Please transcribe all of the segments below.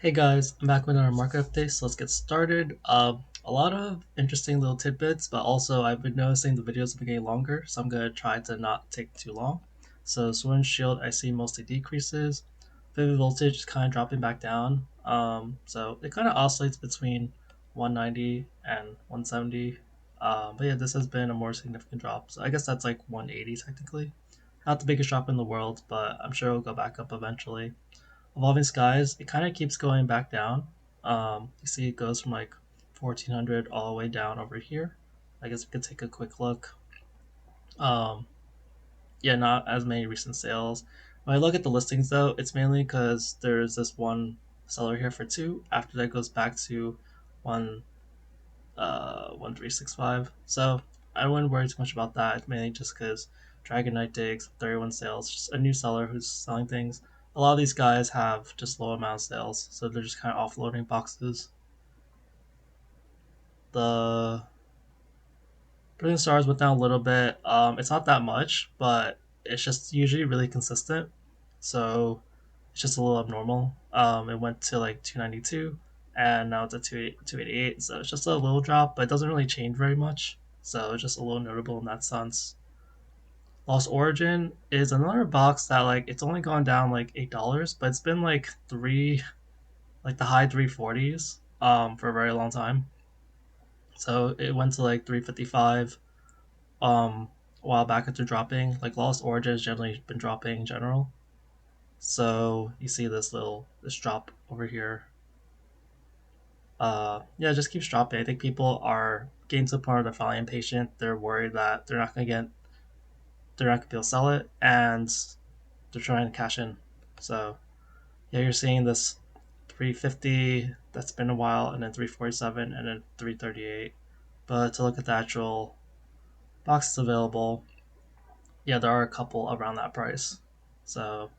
Hey guys, I'm back with another market update, so let's get started. A lot of interesting little tidbits, but also I've been noticing the videos have been getting longer, so I'm gonna try to not take too long. So Sword and Shield I see mostly decreases. Vivid Voltage is kind of dropping back down. So it kind of oscillates between 190 and 170. But yeah, this has been a more significant drop. So I guess that's like 180 technically. Not the biggest drop in the world, but I'm sure it'll go back up eventually. Evolving Skies, it kind of keeps going back down. You see it goes from like 1400 all the way down over here. I guess we could take a quick look. Um, yeah, not as many recent sales. When I look at the listings though, it's mainly because there's this one seller here for two. After that goes back to one 1365. So I wouldn't worry too much about that. It's mainly just because Dragon Knight digs 31 sales, just a new seller who's selling things. A lot of these guys have just low amount of sales, so they're just kind of offloading boxes. The Brilliant Stars went down a little bit. It's not that much, but it's just usually really consistent. So it's just a little abnormal. It went to like 292, and now it's at 288. So it's just a little drop, but it doesn't really change very much. So it's just a little notable in that sense. Lost Origin is another box that like it's only gone down like $8, but it's been like like the high 340s for a very long time. So it went to like 355 a while back after dropping. Like Lost Origin has generally been dropping in general. So you see this drop over here. Yeah, it just keeps dropping. I think people are getting to the point where they're finally impatient. They're worried that they're not gonna be able to sell it, and they're trying to cash in. So yeah, you're seeing this 350 that's been a while, and then 347, and then 338. But to look at the actual boxes available, yeah, there are a couple around that price. So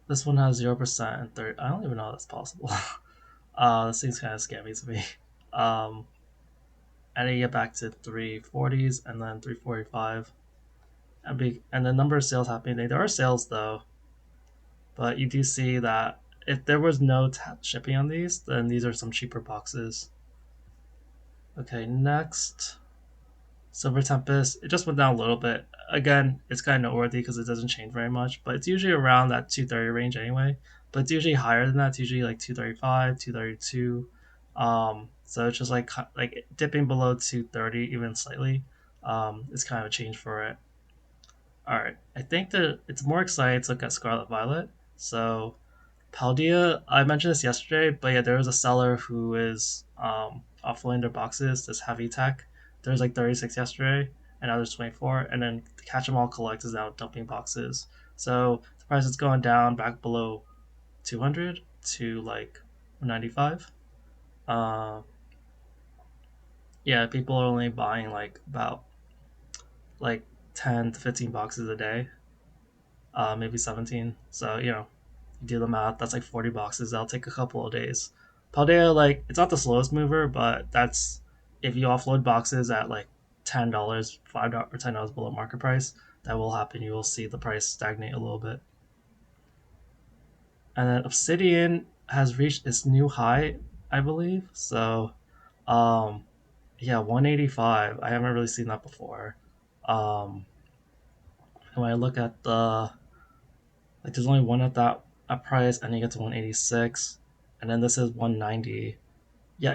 this one has 0% and 30. I don't even know how that's possible. This seems kind of scammy to me. Um, and then you get back to 340s and then 345. And the number of sales happening. There are sales though, but you do see that if there was no shipping on these, then these are some cheaper boxes. Okay, next. Silver Tempest, it just went down a little bit. Again, it's kind of noteworthy because it doesn't change very much, but it's usually around that 230 range anyway. But it's usually higher than that. It's usually like 235, 232. So it's just like dipping below 230 even slightly. It's kind of a change for it. All right, I think that it's more exciting to look at Scarlet Violet. So Paldea, I mentioned this yesterday, but yeah, there was a seller who is offloading their boxes. This heavy tech. There's like 36 yesterday, and now there's 24. And then Catch 'em All Collect is now dumping boxes. So the price is going down back below 200 to like 195. Uh, yeah, people are only buying like about like 10 to 15 boxes a day, maybe 17. So you do the math, that's like 40 boxes. That'll take a couple of days. Paldea, like, it's not the slowest mover, but that's if you offload boxes at like $10, $5 or $10 below market price, that will happen. You will see the price stagnate a little bit. And then Obsidian has reached its new high, I believe. So, um, yeah, 185. I haven't really seen that before. Um, and when I look at there's only one at that price, and you get to 186, and then this is 190. Yeah,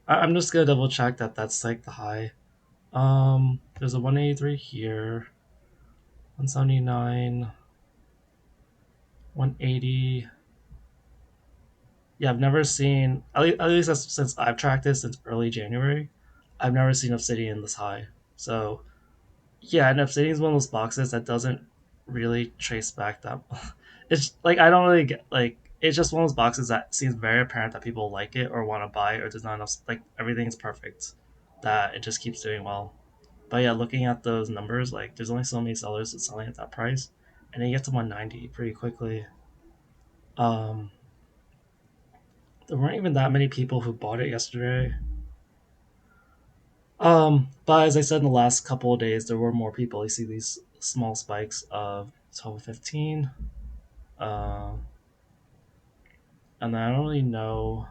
I'm just gonna double check that that's like the high. There's a 183 here, 179, 180. Yeah, I've never seen at least since I've tracked this since early January. I've never seen Obsidian this high. So yeah, and Obsidian is one of those boxes that doesn't really trace back that. It's like I don't really get like it's just one of those boxes that seems very apparent that people like it or want to buy it, or there's not enough like everything's perfect that it just keeps doing well. But yeah, looking at those numbers, like there's only so many sellers that's selling at that price, and then you get to 190 pretty quickly. Um, there weren't even that many people who bought it yesterday. But as I said in the last couple of days, there were more people. You see these small spikes of 12 15. Uh, And then I don't really know.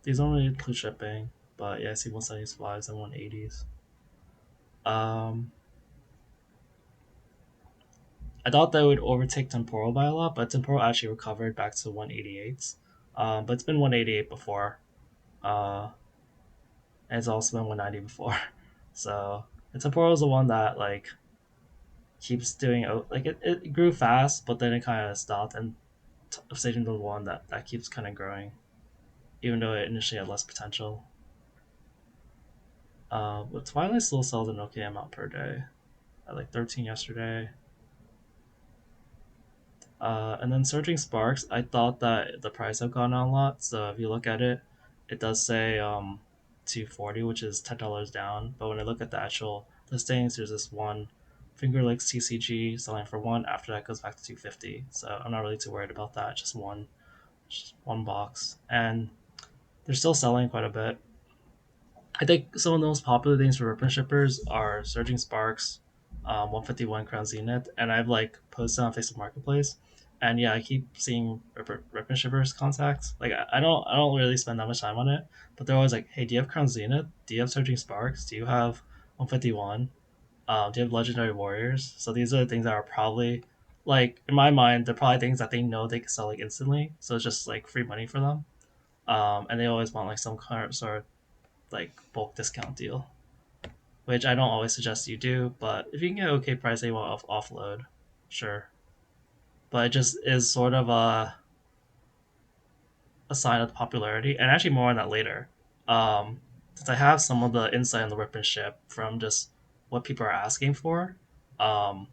These don't really include shipping, but yeah, I see 175s and 180s. Um, I thought that would overtake temporal by a lot, but temporal actually recovered back to 188s. But it's been 188 before. Uh, and it's also been 190 before. So the temporal is the one that like keeps doing like it grew fast, but then it kind of stopped, and Obsidian the one that keeps kind of growing, even though it initially had less potential. But Twilight still sells an okay amount per day, at like 13 yesterday. And then Surging Sparks, I thought that the price had gone down a lot. So if you look at it, it does say 240, which is $10 down. But when I look at the actual listings, there's this one Finger Lakes TCG selling for one. After that, it goes back to 250. So I'm not really too worried about that. Just one box, and they're still selling quite a bit. I think some of the most popular things for Ripon shippers are Surging Sparks, 151 Crown Zenith, and I've like posted on Facebook Marketplace, and yeah, I keep seeing Ripon shippers contacts. Like I don't really spend that much time on it, but they're always like, hey, do you have Crown Zenith? Do you have Surging Sparks? Do you have 151? Do you have Legendary Warriors? So these are the things that are probably like in my mind, they're probably things that they know they can sell like instantly. So it's just like free money for them. And they always want like some kind of sort of like bulk discount deal, which I don't always suggest you do. But if you can get okay price, they will offload, sure. But it just is sort of a sign of popularity, and actually more on that later. Since I have some of the insight on the rip and ship from just what people are asking for, um,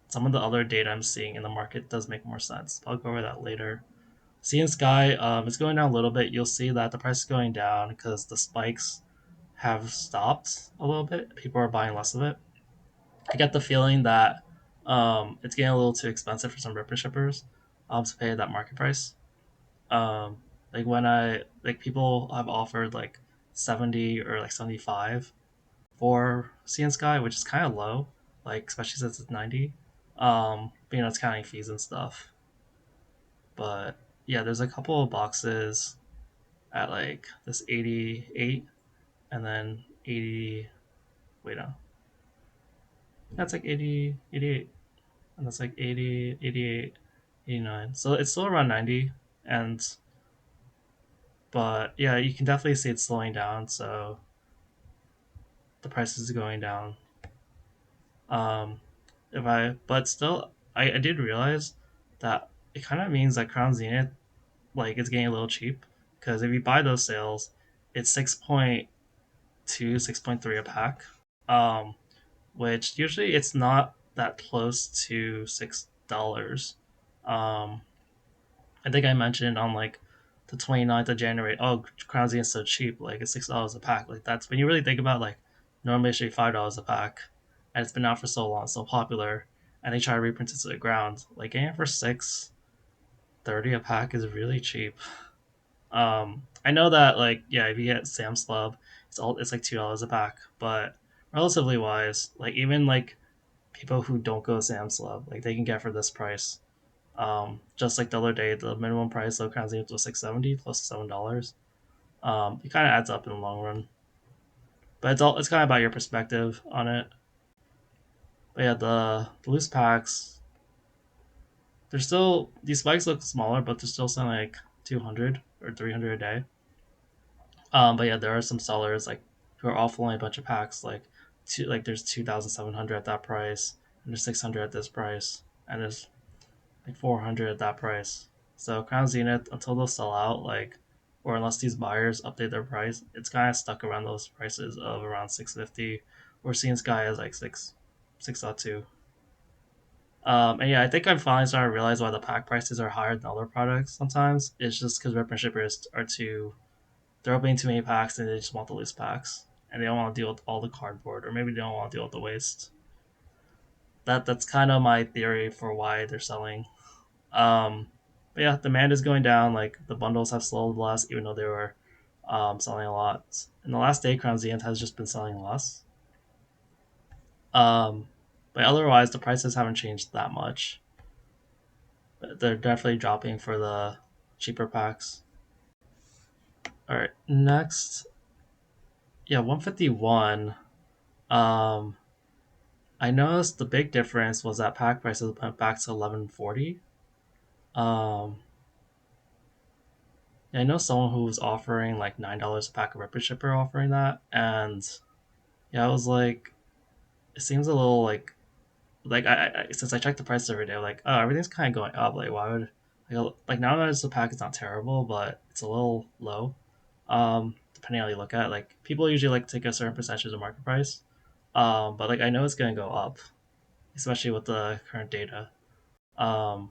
some of the other data I'm seeing in the market does make more sense. I'll go over that later. Sea and Sky is going down a little bit. You'll see that the price is going down because the spikes have stopped a little bit. People are buying less of it. I get the feeling that it's getting a little too expensive for some ripper shippers to pay that market price. Um, like when I like people have offered like 70 or like 75 for Sea and Sky, which is kind of low, like especially since it's 90. But, it's counting fees and stuff. But yeah, there's a couple of boxes at like this 88 and then 80. Wait, no, that's like 80, 88, and that's like 80, 88, 89. So it's still around 90, and but yeah, you can definitely see it's slowing down. So the price is going down. Um, if I but still, I did realize that it kind of means that Crown Zenith like it's getting a little cheap because if you buy those sales, it's 6.2, 6.3 a pack. Um, which usually it's not that close to $6. Um, I think I mentioned on like the 29th of January, oh, Crown Zenith is so cheap, like it's $6 a pack. Like that's when you really think about like normally it should be $5 a pack, and it's been out for so long, so popular, and they try to reprint it to the ground. Like getting it for 6.30 a pack is really cheap. I know that like yeah, if you get Sam's Club, it's like $2 a pack, but relatively wise, like even like people who don't go Sam's Club, like they can get for this price. Just like the other day, the minimum price of Crown Zenith was 670 plus $7. It kind of adds up in the long run, but it's kind of about your perspective on it. But yeah, the loose packs, they're still these spikes look smaller, but they're still selling like 200 or 300 a day. But yeah, there are some sellers like who are offloading a bunch of packs like there's 2,700 at that price, and there's 600 at this price, and there's like 400 at that price. So Crown Zenith, until they'll sell out, like, or unless these buyers update their price, it's kind of stuck around those prices of around 650. We're seeing Sky as like 6.2. And yeah, I think I'm finally starting to realize why the pack prices are higher than other products sometimes. It's just because rep and shippers are they're opening too many packs and they just want the loose packs. And they don't want to deal with all the cardboard, or maybe they don't want to deal with the waste. That's kind of my theory for why they're selling. But yeah, demand is going down. Like the bundles have slowed less, even though they were selling a lot. In the last day, Crown Zenith has just been selling less. Um, but otherwise, the prices haven't changed that much. But they're definitely dropping for the cheaper packs. All right, next, yeah, 151. Um, I noticed the big difference was that pack prices went back to 1140. Um, I know someone who was offering like $9 a pack of Ripper Shipper offering that, and yeah, I was like, it seems a little like I since I check the prices every day, like oh everything's kind of going up. Like why would like now that the pack is not terrible, but it's a little low. Depending on how you look at it, like people usually like take a certain percentage of market price. But like I know it's gonna go up, especially with the current data. Um,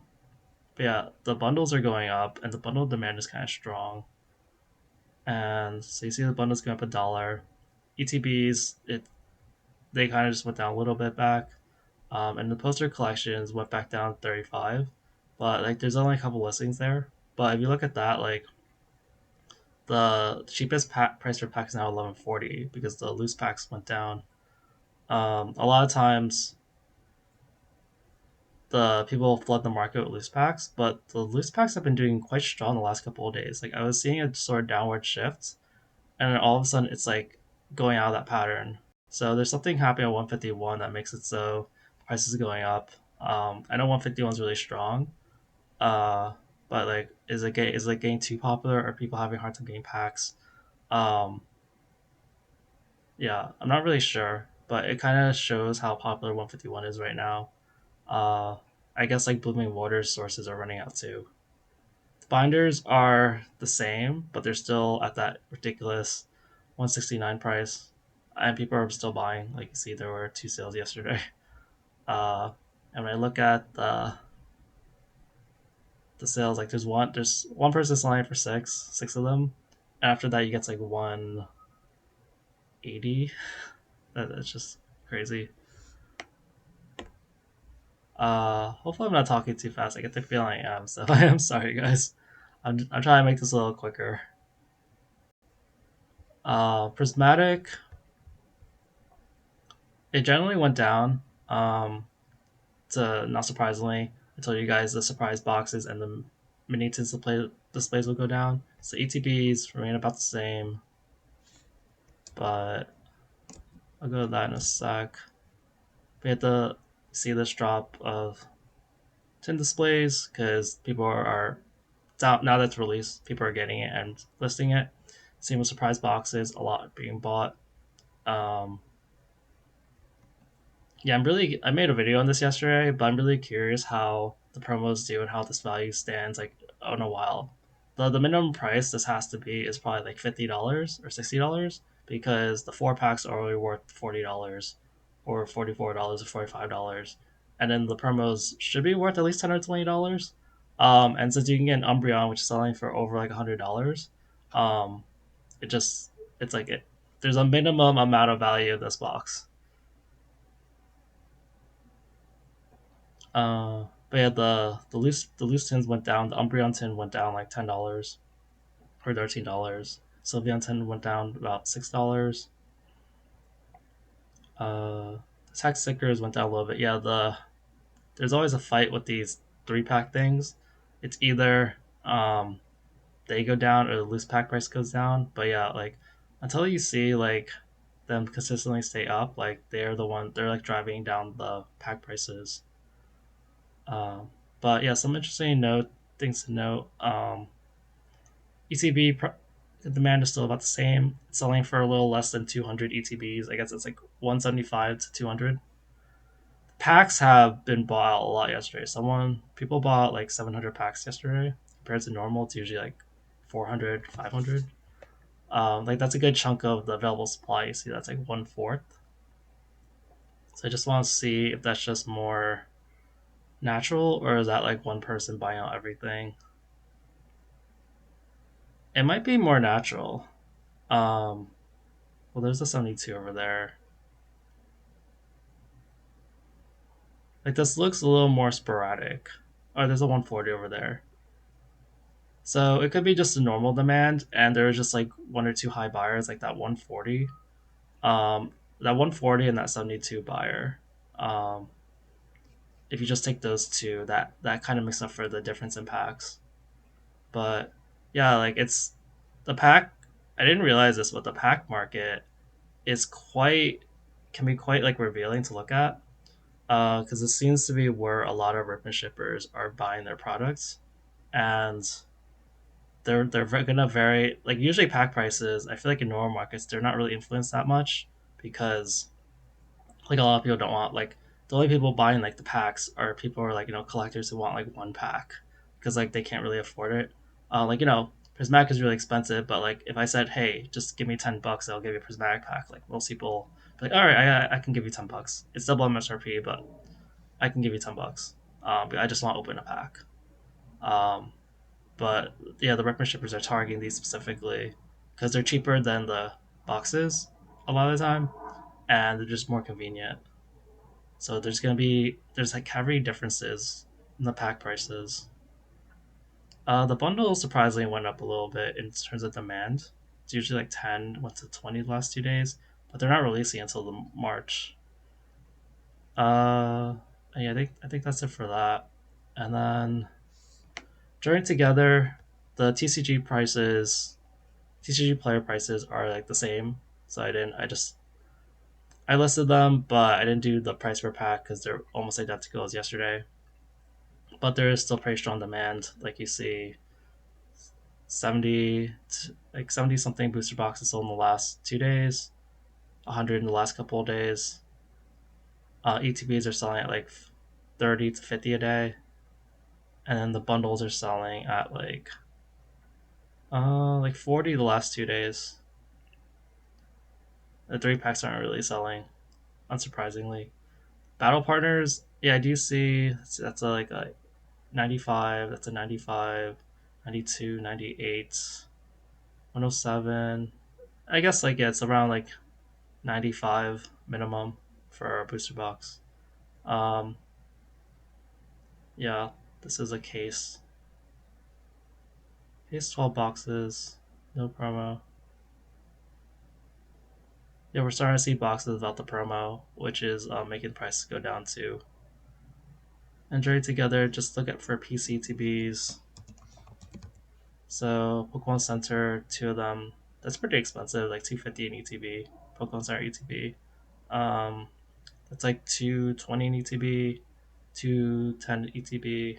but yeah, the bundles are going up, and the bundle demand is kind of strong. And so you see the bundles going up $1. ETBs, they kind of just went down a little bit back. And the poster collections went back down 35, but like there's only a couple listings there. But if you look at that, like the cheapest price for pack is now 1140 because the loose packs went down. A lot of times the people flood the market with loose packs, but the loose packs have been doing quite strong the last couple of days. Like I was seeing a sort of downward shift, and then all of a sudden it's like going out of that pattern. So there's something happening at 151 that makes it so prices going up. I know 151 is really strong, uh, but like is it getting too popular? Are people having a hard time getting packs? Um, yeah, I'm not really sure, but it kind of shows how popular 151 is right now. Uh, I guess like Blooming Waters sources are running out too. The binders are the same, but they're still at that ridiculous 169 price, and people are still buying. Like you see, there were two sales yesterday. And when I look at the sales, like there's one person selling it for six of them. And after that, you get like 180. That's just crazy. Hopefully I'm not talking too fast. I get the feeling I am, so I am sorry, guys. I'm trying to make this a little quicker. Prismatic, it generally went down. To not surprisingly, I told you guys the surprise boxes and the mini displays will go down. So ETBs remain about the same, but I'll go to that in a sec. We had to see this drop of tin displays because people are now that's released, people are getting it and listing it. Same with surprise boxes, a lot being bought. Um, yeah, I made a video on this yesterday, but I'm really curious how the promos do and how this value stands like in a while. The minimum price this has to be is probably like $50 or $60 because the four packs are only worth $40 or $44 or $45, and then the promos should be worth at least $10 or $20. And since you can get an Umbreon which is selling for over like $100, um, it just it's like it. There's a minimum amount of value of this box. But yeah, the loose tins went down. The Umbreon tin went down like $10 or $13. Sylveon tin went down about $6. The tech stickers went down a little bit. Yeah, there's always a fight with these 3 pack things. It's either they go down or the loose pack price goes down. But yeah, like until you see like them consistently stay up, like they're like driving down the pack prices. Um, but yeah, some interesting things to note. ETB demand is still about the same. It's selling for a little less than 200 ETBs. I guess it's like 175 to 200. Packs have been bought a lot yesterday. People bought like 700 packs yesterday compared to normal. It's usually like 400, 500. Like that's a good chunk of the available supply. You see, that's like 1/4. So I just want to see if that's just more natural or is that like one person buying out everything. It might be more natural. Um, well, there's a 72 over there. Like this looks a little more sporadic. Oh, there's a 140 over there. So it could be just a normal demand, and there was just like one or two high buyers, like that 140, that 140 and that 72 buyer. Um, if you just take those two, that kind of makes up for the difference in packs. But yeah, like it's the pack. I didn't realize this, but the pack market is quite can be quite like revealing to look at because it seems to be where a lot of rip and shippers are buying their products, and they're gonna vary. Like usually pack prices, I feel like in normal markets they're not really influenced that much because like a lot of people don't want like the only people buying like the packs are people who are like collectors who want like one pack because like they can't really afford it. Like Prismatic is really expensive, but like if I said, hey, just give me $10, I'll give you a Prismatic pack. Like most people be like, all right, I can give you $10. It's double MSRP, but I can give you $10. But I just want to open a pack. Um, but yeah, the reference shippers are targeting these specifically because they're cheaper than the boxes a lot of the time, and they're just more convenient. So there's like heavy differences in the pack prices. The bundle surprisingly went up a little bit in terms of demand. It's usually like 10, went to 20 the last 2 days, but they're not releasing until the March. Uh, yeah, I think that's it for that. And then during together, the TCG player prices are like the same. So I listed them, but I didn't do the price per pack because they're almost identical as yesterday. But there is still pretty strong demand. Like you see, 70 something booster boxes sold in the last 2 days, 100 in the last couple of days. ETBs are selling at like 30 to 50 a day, and then the bundles are selling at like 40 the last 2 days. The three packs aren't really selling, unsurprisingly. Battle partners, yeah, I do see that's like a 95, that's a 95, 92, 98, 107. I guess like yeah, it's around like 95 minimum for a booster box. Um, yeah, this is a case. Case 12 boxes, no promo. Yeah, we're starting to see boxes without the promo, which is making prices go down too. And trade together, just look at for PCTBs. So Pokemon Center, two of them. That's pretty expensive, like 250 in ETB. Pokemon Center ETB. Um, that's like 220 in ETB, 210 ETB.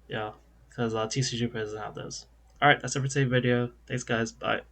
Yeah, because TCG doesn't have those. All right, that's it for today's video. Thanks, guys. Bye.